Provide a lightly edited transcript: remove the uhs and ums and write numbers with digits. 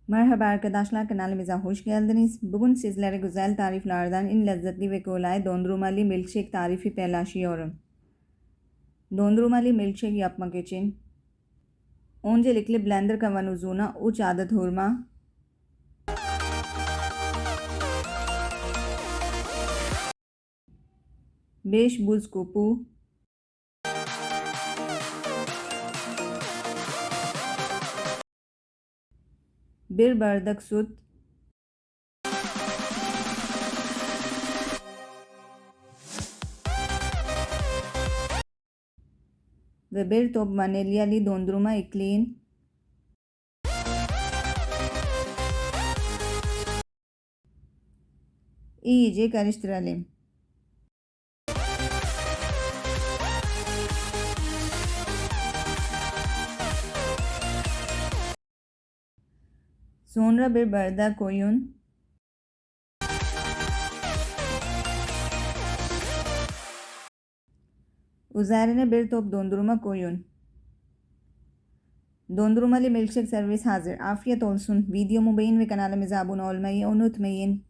Merhaba arkadaşlar, kanalımıza hoş geldiniz. Bugün sizlere güzel tariflerden en lezzetli ve kolay dondurmalı milkshake tarifi paylaşıyorum. Dondurmalı milkshake yapmak için öncelikle blender kavanozuna 3 adet hurma, 5 buz küpü, 1 bardak süt, 1 top vanilyalı dondurma ekleyin. İyice karıştıralım. Sonra 1 bardak koyun. Üzerine 1 top dondurma koyun. Dondurmalı milkshake servis hazır. Afiyet olsun. Videomu beğen ve kanalımıza abone olmayı unutmayın.